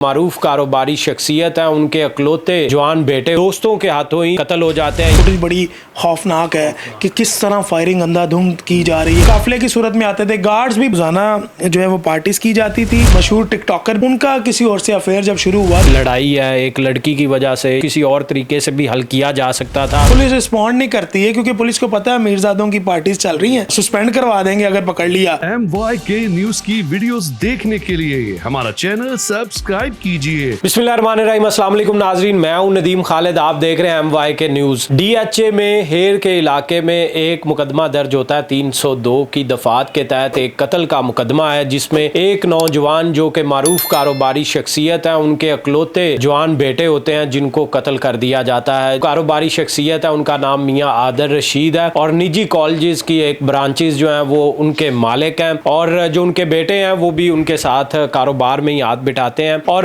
मारूफ कारोबारी शख्सियत है, उनके अकलौते जवान बेटे दोस्तों के हाथों ही कत्ल हो जाते हैं। फुटेज बड़ी खौफनाक है कि किस तरह फायरिंग अंधाधुंध की जा रही है। काफिले की सूरत में आते थे, गार्ड्स भी रोजाना जो है वो पार्टीज की जाती थी। मशहूर टिकटॉकर, उनका किसी और से अफेयर जब शुरू हुआ, लड़ाई है एक लड़की की वजह से, किसी और तरीके से भी हल किया जा सकता था। पुलिस रिस्पॉन्ड नहीं करती है क्योंकि पुलिस को पता है मीरजादों की पार्टीज चल रही हैं, सस्पेंड करवा देंगे अगर पकड़ लिया। MYK न्यूज की वीडियोस देखने के लिए हमारा चैनल सब्सक्राइब कीजिए। बिस्मिल्लाहिर्रहमानिर्रहीम, अस्सलाम वालेकुम नाजरीन, मैं हूं नदीम खालिद, आप देख रहे हैं MYK न्यूज। DHA में हेर के इलाके में एक मुकदमा दर्ज होता है 302 की दफात के तहत। एक कत्ल का मुकदमा है जिसमें एक नौजवान जो कि मारूफ कारोबारी शख्सियत है, उनके अकलौते जवान बेटे होते हैं जिनको कत्ल कर दिया जाता है। कारोबारी शख्सियत है, उनका नाम मियाँ आदिल रशीद है और निजी कॉलेजेस की एक ब्रांचेस जो है वो उनके मालिक हैं और जो उनके बेटे हैं वो भी उनके साथ कारोबार में ही हाथ बिठाते हैं। और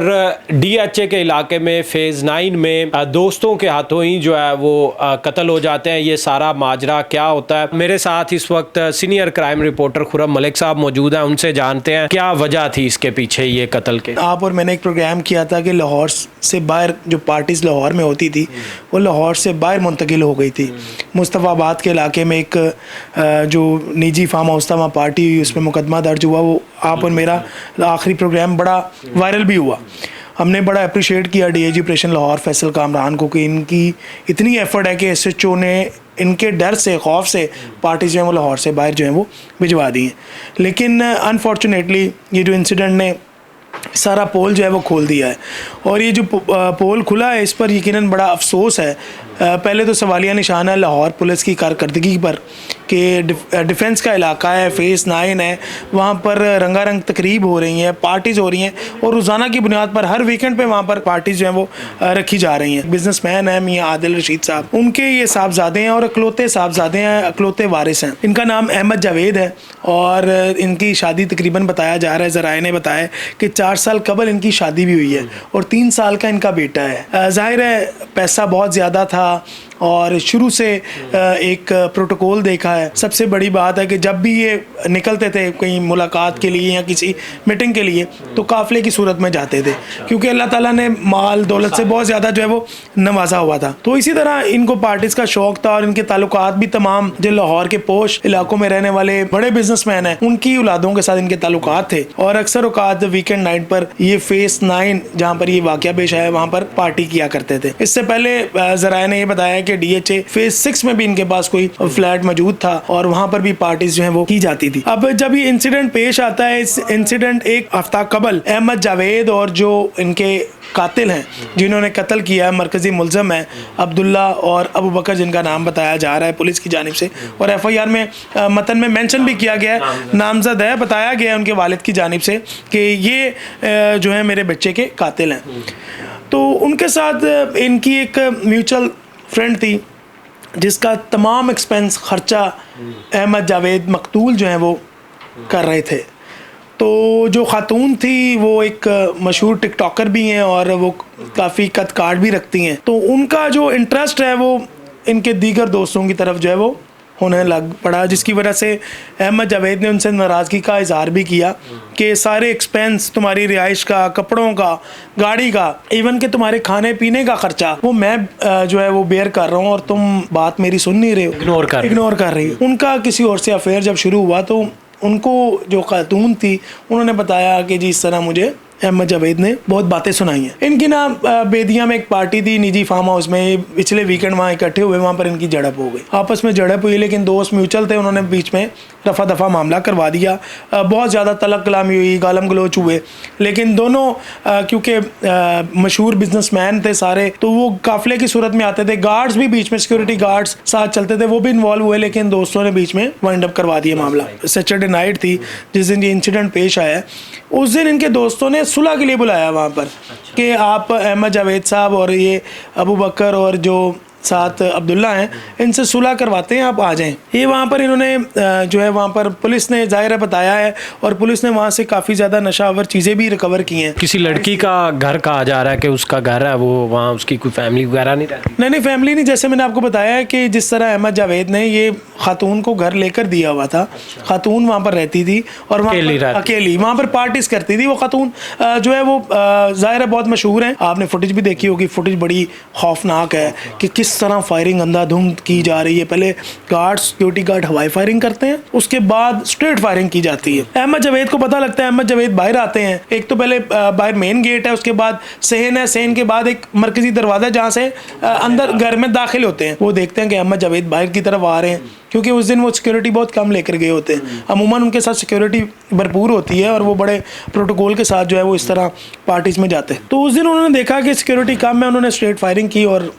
DHA के इलाके में फेज 9 में दोस्तों के हाथों ही जो है वो कत्ल हो जाते हैं। ये सारा माजरा क्या होता है, मेरे साथ इस वक्त senior crime reporter Khurram Malik साहब मौजूद हैं, उनसे जानते हैं क्या वजह थी इसके पीछे ये कत्ल के। आप और मैंने एक प्रोग्राम किया था कि लाहौर से बाहर जो पार्टीज लाहौर में होती थी वो लाहौर से बाहर मुंतकिल हो गई थी। मुस्तफ़ाबाद के इलाके में एक जो निजी फार्म हाउस था वहाँ पार्टी हुई, उसमें मुकदमा दर्ज हुआ। वो आप और मेरा आखिरी प्रोग्राम बड़ा वायरल भी हुआ। हमने बड़ा अप्रिशिएट किया DIG ऑपरेशन लाहौर फैसल कामरान को कि इनकी इतनी एफर्ट है कि SHO ने इनके डर से खौफ से पार्टी जो है वो लाहौर से बाहर जो है वो भिजवा दी हैं। लेकिन अनफॉर्चुनेटली ये जो इंसिडेंट ने सारा पोल जो है वो खोल दिया है और ये जो पोल खुला है इस पर यकीनन बड़ा अफसोस है। पहले तो सवालिया निशान है लाहौर पुलिस की कारकर्दगी पर कि डिफेंस का इलाका है, फेस 9 है, वहाँ पर रंगारंग तकरीब हो रही हैं, पार्टीज़ हो रही हैं और रोज़ाना की बुनियाद पर हर वीकेंड पे वहाँ पर पार्टीज़ जो हैं वो रखी जा रही हैं। बिजनेसमैन है मियाँ आदिल रशीद साहब, उनके ये साहबजादे हैं और अकलौते साहबजादे हैं, अकलौते वारिस हैं। इनका नाम अहमद जावेद है और इनकी शादी तकरीबन बताया जा रहा है, ज़राए ने बताया कि 4 साल कबल इनकी शादी भी हुई है और 3 साल का इनका बेटा है। ज़ाहिर है पैसा बहुत ज़्यादा था और शुरू से एक प्रोटोकॉल देखा है। सबसे बड़ी बात है कि जब भी ये निकलते थे कहीं मुलाकात के लिए या किसी मीटिंग के लिए तो काफ़िले की सूरत में जाते थे क्योंकि अल्लाह ताला ने माल दौलत से बहुत ज़्यादा जो है वो नवाजा हुआ था। तो इसी तरह इनको पार्टीज़ का शौक़ था और इनके ताल्लुकात भी तमाम जो लाहौर के पोश इलाकों में रहने वाले बड़े बिजनेसमैन हैं उनकी औलादों के साथ इनके ताल्लुकात थे और अक्सर औकात वीकेंड नाइट पर ये फेस 9 जहाँ पर ये वाक़या पेश आया वहाँ पर पार्टी किया करते थे। इससे पहले ज़राए ने ये बताया कि DHA फेज 6 में भी इनके पास कोई फ्लैट मौजूद था और वहां पर भी पार्टीज जो है वो की जाती थी। अब जब ये इंसिडेंट पेश आता है, इस इंसिडेंट एक हफ्ता कबल अहमद जावेद और जो इनके कातिल हैं जिन्होंने कत्ल किया है, मरकजी मुलजम है अब्दुल्ला और अबू बकर जिनका नाम बताया जा रहा है पुलिस की जानिब से और FIR में मतन में मेंशन भी किया गया है, नामजद है, बताया गया है उनके वालिद की जानिब से कि ये जो है मेरे बच्चे के कातिल हैं। तो उनके साथ इनकी एक म्यूचुअल फ्रेंड थी जिसका तमाम एक्सपेंस खर्चा अहमद जावेद मकतूल जो है वो कर रहे थे। तो जो खातून थी वो एक मशहूर टिकटॉकर भी हैं और वो काफ़ी कद काट भी रखती हैं। तो उनका जो इंटरेस्ट है वो इनके दीगर दोस्तों की तरफ जो है वो होने लग पड़ा, जिसकी वजह से अहमद जावेद ने उनसे नाराज़गी का इजहार भी किया कि सारे एक्सपेंस तुम्हारी रिहाइश का, कपड़ों का, गाड़ी का, इवन कि तुम्हारे खाने पीने का खर्चा वो मैं जो है वो बेयर कर रहा हूँ और तुम बात मेरी सुन नहीं रहे हो, इग्नोर कर रही हो। उनका किसी और से अफेयर जब शुरू हुआ तो उनको जो खातून थी उन्होंने बताया कि जी इस तरह मुझे अहमद जावेद ने बहुत बातें सुनाई हैं। इनकी ना बेदिया में एक पार्टी थी निजी फार्म हाउस में, पिछले वीकेंड वहाँ इकट्ठे हुए, वहाँ पर इनकी झड़प हो गई, आपस में झड़प हुई लेकिन दोस्त म्यूचुअल थे, उन्होंने बीच में रफा दफा मामला करवा दिया। बहुत ज़्यादा तलक कलामी हुई, गालम गलोच हुए, लेकिन दोनों क्योंकि मशहूर बिजनेसमैन थे सारे तो वो काफिले की सूरत में आते थे, गार्ड्स भी बीच में, सिक्योरिटी गार्ड्स साथ चलते थे, वो भी इन्वॉल्व हुए लेकिन दोस्तों ने बीच में वाइंड अप करवा दिया मामला। सैटरडे नाइट थी जिस दिन ये इंसिडेंट पेश आया, उस दिन इनके दोस्तों ने सुलह के लिए बुलाया वहाँ पर कि आप अहमद जावेद साहब और ये अबू बकर और जो साथ अब्दुल्ला हैं इनसे सुलह करवाते हैं, आप आ जाएं। ये वहाँ पर इन्होंने जो है वहाँ पर पुलिस ने ज़ाहिर है बताया है और पुलिस ने वहाँ से काफ़ी ज़्यादा नशावर चीज़ें भी रिकवर की हैं। किसी लड़की का घर कहा जा रहा है कि उसका घर है वो, वहाँ उसकी कोई फैमिली वगैरह नहीं रहती? नहीं, फैमिली नहीं, जैसे मैंने आपको बताया है कि जिस तरह अहमद जावेद ने ये खातून को घर लेकर दिया हुआ था। खातून वहाँ पर रहती थी और अकेली वहाँ पर पार्टीज करती थी। वो खातून जो है वो ज़ाहिर है बहुत मशहूर है, आपने फुटेज भी देखी होगी। फुटेज बड़ी खौफनाक है कि किस तरह फायरिंग अंधाधुंध की जा रही है। पहले सिक्योरिटी गार्ड हवाई फायरिंग करते हैं, उसके बाद स्ट्रेट फायरिंग की जाती है। अहमद जावेद को पता लगता है, अहमद जावेद बाहर आते हैं। एक तो पहले बाहर मेन गेट है, उसके बाद सहन है, सहन के बाद एक मरकजी दरवाजा जहाँ से अंदर घर में दाखिल होते हैं। वो देखते हैं कि अहमद जावेद बाहर की तरफ आ रहे हैं, क्योंकि उस दिन वो सिक्योरिटी बहुत कम लेकर गए होते हैं। अमूमन उनके साथ सिक्योरिटी भरपूर होती है और वो बड़े प्रोटोकॉल के साथ जो है वो इस तरह पार्टीज में जाते हैं। तो उस दिन उन्होंने देखा कि सिक्योरिटी कम है, उन्होंने स्ट्रेट फायरिंग की और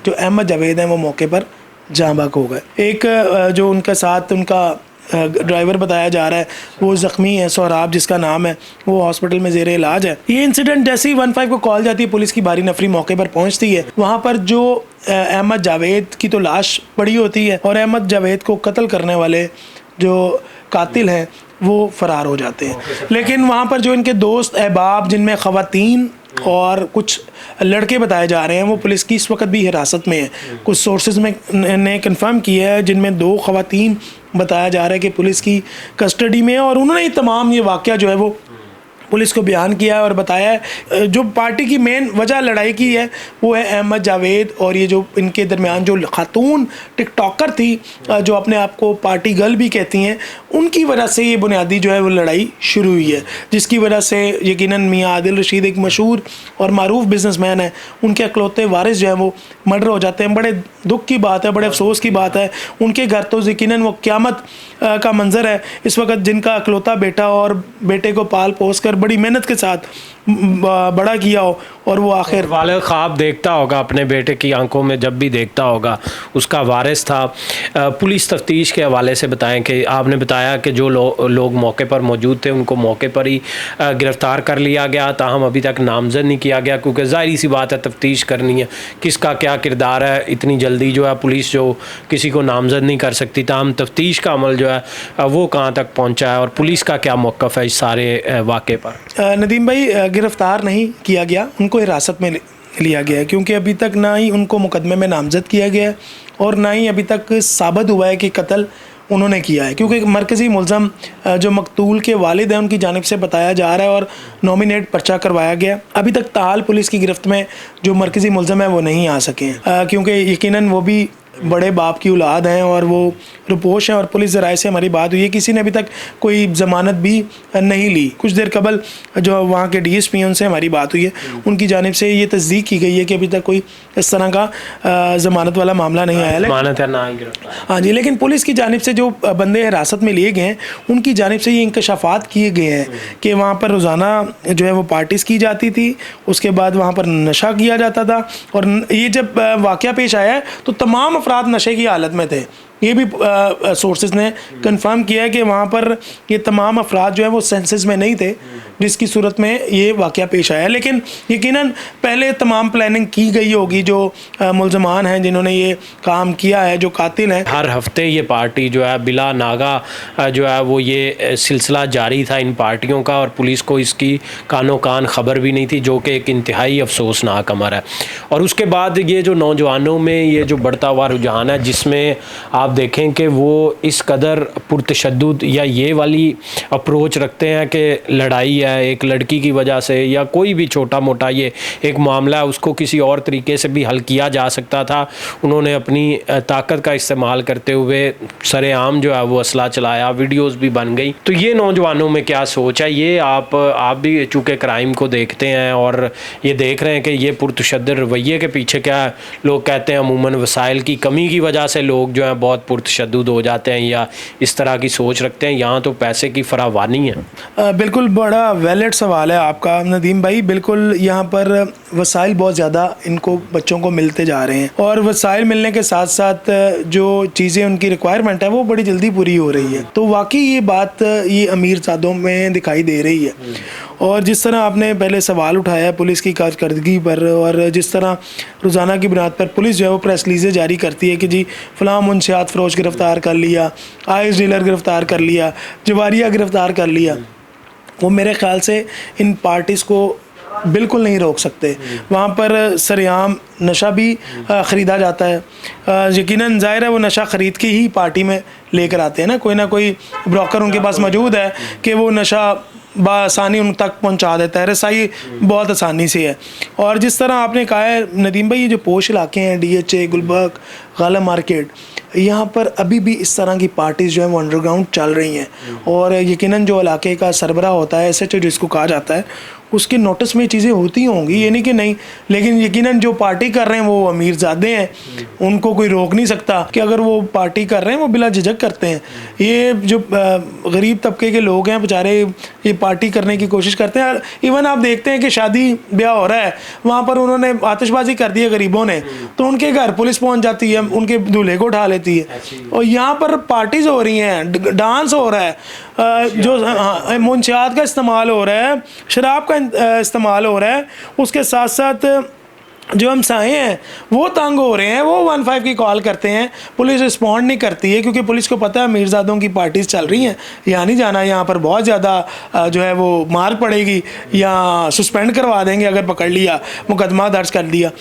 जो अहमद जावेद हैं वो मौके पर जाँ बाक हो गए। एक जो उनके साथ उनका ड्राइवर बताया जा रहा है वो ज़ख्मी है, सोहराब जिसका नाम है, वो हॉस्पिटल में ज़ेरे इलाज है। ये इंसिडेंट जैसे ही 15 को कॉल जाती है, पुलिस की भारी नफरी मौके पर पहुंचती है। वहाँ पर जो अहमद जावेद की तो लाश पड़ी होती है और अहमद जावेद को कत्ल करने वाले जो कातिल हैं वो फरार हो जाते हैं। लेकिन वहाँ पर जो इनके दोस्त अहबाब, जिनमें ख़वातीन और कुछ लड़के बताए जा रहे हैं, वो पुलिस की इस वक्त भी हिरासत में है। कुछ सोर्सेज में ने कंफर्म किया है, जिनमें 2 ख़वातीन बताया जा रहा है कि पुलिस की कस्टडी में है और उन्होंने ये वाक़या जो है वो पुलिस को बयान किया है और बताया है। जो पार्टी की मेन वजह लड़ाई की है वो है अहमद जावेद और ये जो इनके दरमियान जो खातून टिकटॉकर थी, जो अपने आप को पार्टी गर्ल भी कहती हैं, उनकी वजह से ये बुनियादी जो है वो लड़ाई शुरू हुई है, जिसकी वजह से यकीनन मियाँ आदिल रशीद एक मशहूर और मारूफ बिजनेसमैन है, उनके अकलौते वारिस जो है वो मर्डर हो जाते हैं। बड़े दुख की बात है, बड़े अफसोस की बात है। उनके घर तो यकीनन वो क़यामत का मंजर है इस वक्त, जिनका अकलौता बेटा और बेटे को पाल पोस कर बड़ी मेहनत के साथ बड़ा किया हो और वो आखिर वाले ख्वाब देखता होगा अपने बेटे की आंखों में, जब भी देखता होगा उसका वारिस था। पुलिस तफ्तीश के हवाले से बताएं कि आपने बताया कि जो लोग मौके पर मौजूद थे उनको मौके पर ही गिरफ़्तार कर लिया गया, ताहम अभी तक नामजद नहीं किया गया, क्योंकि ज़ाहिर सी बात है तफ्तीश करनी है किसका क्या किरदार है। इतनी जल्दी जो है पुलिस जो किसी को नामजद नहीं कर सकती, ताहम तफ्तीश का अमल जो है वो कहाँ तक पहुँचा है और पुलिस का क्या मौक़िफ़ है इस सारे वाक़े पर। नदीम भाई, गिरफ़्तार नहीं किया गया, उनको हिरासत में लिया गया है, क्योंकि अभी तक ना ही उनको मुकदमे में नामज़द किया गया है और ना ही अभी तक साबित हुआ है कि कत्ल उन्होंने किया है। क्योंकि मरकज़ी मुल्ज़म जो मकतूल के वालिद हैं उनकी जानिब से बताया जा रहा है और नॉमिनेट पर्चा करवाया गया। अभी तक ताल पुलिस की गिरफ्त में जो मरकज़ी मुल्ज़म है वो नहीं आ सके हैं, क्योंकि यकीनन वो भी बड़े बाप की औलाद हैं और वो रुपोश हैं। और पुलिस ज़राए से हमारी बात हुई है, किसी ने अभी तक कोई ज़मानत भी नहीं ली। कुछ देर कबल जो वहाँ के DSP उनसे हमारी बात हुई है, उनकी जानिब से ये तस्दीक की गई है कि अभी तक कोई इस तरह का ज़मानत वाला मामला नहीं आया है। हाँ जी, लेकिन पुलिस की जानिब से जो बंदे हिरासत में लिए गए हैं उनकी जानिब से ये इंकशाफात किए गए हैं कि वहाँ पर रोज़ाना जो है वो पार्टीज़ की जाती थी, उसके बाद वहाँ पर नशा किया जाता था। और ये जब वाक़या पेश आया है तो तमाम अफराद नशे की हालत में थे। ये भी सोर्सेज ने कंफर्म किया है कि वहाँ पर ये तमाम अफराद जो है वो सेंसेस में नहीं थे, जिसकी सूरत में ये वाक़या पेश आया। लेकिन यकीनन पहले तमाम प्लानिंग की गई होगी। जो मुल्ज़मान हैं जिन्होंने ये काम किया है, जो कातिल हैं, हर हफ्ते ये पार्टी जो है बिला नागा जो है वो ये सिलसिला जारी था इन पार्टियों का, और पुलिस को इसकी कानो कान ख़बर भी नहीं थी, जो कि एक इंतहाई अफसोसनाक अमर है। और उसके बाद ये जो नौजवानों में ये जो बढ़ता हुआ रुझान है, जिसमें आप देखें कि वो इस कदर पुरतशद्दुद या ये वाली अप्रोच रखते हैं कि लड़ाई है एक लड़की की वजह से या कोई भी छोटा मोटा ये एक मामला है, उसको किसी और तरीके से भी हल किया जा सकता था। उन्होंने अपनी ताकत का इस्तेमाल करते हुए सरेआम जो है वो असला चलाया, वीडियोस भी बन गई। तो ये नौजवानों में क्या सोच है, ये आप भी चूँकि क्राइम को देखते हैं और ये देख रहे हैं कि ये पुरतशद्दुद रवैये के पीछे क्या है। लोग कहते हैं अमूमन वसाइल की कमी की वजह से लोग जो है बहुत पुरतशद्दुद हो जाते हैं या इस तरह की सोच रखते हैं। यहाँ तो पैसे की फरावानी है। बिल्कुल बड़ा वैलिड सवाल है आपका नदीम भाई। बिल्कुल यहाँ पर वसाइल बहुत ज़्यादा इनको बच्चों को मिलते जा रहे हैं और वसाइल मिलने के साथ साथ जो चीज़ें उनकी रिक्वायरमेंट है वो बड़ी जल्दी पूरी हो रही है। तो वाकई ये बात ये अमीर सादों में दिखाई दे रही है। और जिस तरह आपने पहले सवाल उठाया पुलिस की कारकर्दगी पर, और जिस तरह रोज़ाना की बुनियाद पर पुलिस जो है वो प्रेस रिलीज़ें जारी करती है कि जी फ़लाँ मुंशियात फ़रोश गिरफ़्तार कर लिया, आइस डीलर गिरफ़्तार कर लिया, जवारिया गिरफ़्तार कर लिया, वो मेरे ख़्याल से इन पार्टीज़ को बिल्कुल नहीं रोक सकते। वहाँ पर सरेआम नशा भी ख़रीदा जाता है। यकीनन ज़ाहिर है वो नशा ख़रीद के ही पार्टी में लेकर आते हैं ना कोई ब्रोकर उनके पास मौजूद है कि वो नशा बआसानी उन तक पहुंचा देता है। रसाई बहुत आसानी से है। और जिस तरह आपने कहा है नदीम भाई, ये जो पोश इलाके हैं, DHA, गुलबर्ग, गाला मार्केट, यहाँ पर अभी भी इस तरह की पार्टीज़ जो है वो अंडरग्राउंड चल रही हैं। और यकीनन जो इलाके का सरबराह होता है, SHO जिसको कहा जाता है, उसके नोटिस में चीज़ें होती होंगी, ये नहीं कि नहीं, लेकिन यकीनन जो पार्टी कर रहे हैं वो अमीरजादे हैं, उनको कोई रोक नहीं सकता कि अगर वो पार्टी कर रहे हैं वो बिला झिझक करते हैं। ये जो गरीब तबके के लोग हैं बेचारे, ये पार्टी करने की कोशिश करते हैं। इवन आप देखते हैं कि शादी ब्याह हो रहा है, वहाँ पर उन्होंने आतिशबाजी कर दी है गरीबों ने, तो उनके घर पुलिस पहुँच जाती है, उनके दूल्हे को उठा लेती है। और यहाँ पर पार्टीज़ हो रही हैं, डांस हो रहा है, जो मुंशियात का इस्तेमाल हो रहा है, शराब का इस्तेमाल हो रहा है, उसके साथ साथ जो हमसाए हैं वो तंग हो रहे हैं। वो 15 की कॉल करते हैं, पुलिस रिस्पॉन्ड नहीं करती है, क्योंकि पुलिस को पता है मीरजादों की पार्टीज चल रही हैं, यहाँ नहीं जाना, यहाँ पर बहुत ज़्यादा जो है वो मार पड़ेगी या सस्पेंड करवा देंगे अगर पकड़ लिया, मुकदमा दर्ज कर दिया।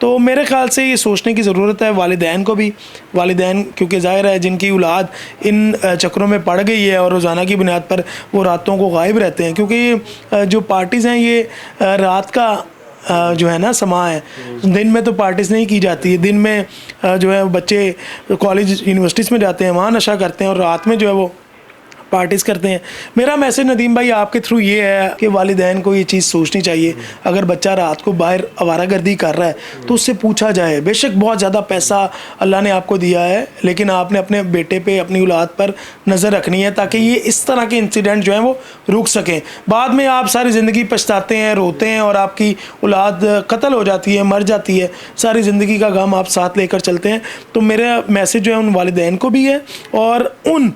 तो मेरे ख्याल से ये सोचने की ज़रूरत है वालिदैन को भी। वालिदैन क्योंकि ज़ाहिर है जिनकी औलाद इन चक्रों में पड़ गई है और रोज़ाना की बुनियाद पर वो रातों को गायब रहते हैं, क्योंकि जो पार्टीज़ हैं ये रात का जो है ना समा है। दिन में तो पार्टीज़ नहीं की जाती है, दिन में जो है बच्चे कॉलेज यूनिवर्सिटीज़ में जाते हैं, वहाँ नशा करते हैं, और रात में जो है वो पार्टीज़ करते हैं। मेरा मैसेज नदीम भाई आपके थ्रू ये है कि वालिदैन को ये चीज़ सोचनी चाहिए, अगर बच्चा रात को बाहर आवारागर्दी कर रहा है तो उससे पूछा जाए। बेशक बहुत ज़्यादा पैसा अल्लाह ने आपको दिया है, लेकिन आपने अपने बेटे पे, अपनी औलाद पर नज़र रखनी है, ताकि ये इस तरह के इंसिडेंट जो हैं वो रुक सकें। बाद में आप सारी ज़िंदगी पछताते हैं, रोते हैं, और आपकी औलाद कत्ल हो जाती है, मर जाती है, सारी ज़िंदगी का गम आप साथ लेकर चलते हैं। तो मेरा मैसेज जो है उन वालिदैन को भी है, और उन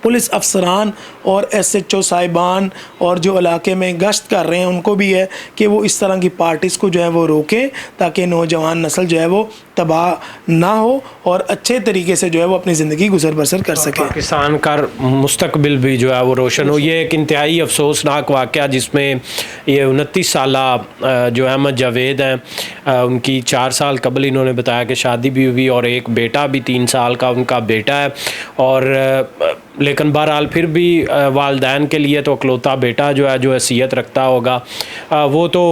पुलिस अफसरान और SHO साहिबान और जो इलाके में गश्त कर रहे हैं उनको भी है कि वो इस तरह की पार्टीज़ को जो है वो रोकें, ताकि नौजवान नस्ल जो है वो तबाह ना हो और अच्छे तरीके से जो है वो अपनी ज़िंदगी गुजर बसर कर सके, पाकिस्तान का मुस्तकबिल भी जो है वो रोशन हो। ये एक इंतहाई अफसोसनाक वाक़या जिसमें ये 29 साला जो अहमद जावेद हैं, उनकी 4 साल कबल इन्होंने बताया कि शादी भी हुई और एक बेटा भी 3 साल का उनका बेटा है। और लेकिन बहरहाल फिर भी वालिदैन के लिए तो अकलौता बेटा जो है जो हैसियत रखता होगा, वो तो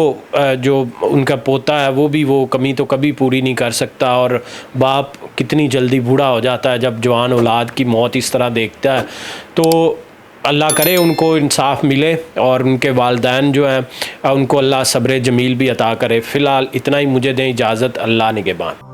जो उनका पोता है वो भी वो कमी तो कभी पूरी नहीं कर सकता। और बाप कितनी जल्दी बूढ़ा हो जाता है जब जवान औलाद की मौत इस तरह देखता है। तो अल्लाह करे उनको इंसाफ मिले और उनके वालिदैन जो हैं उनको अल्लाह सब्र जमील भी अता करे। फ़िलहाल इतना ही, मुझे दें इजाज़त, अल्लाह निगहबान।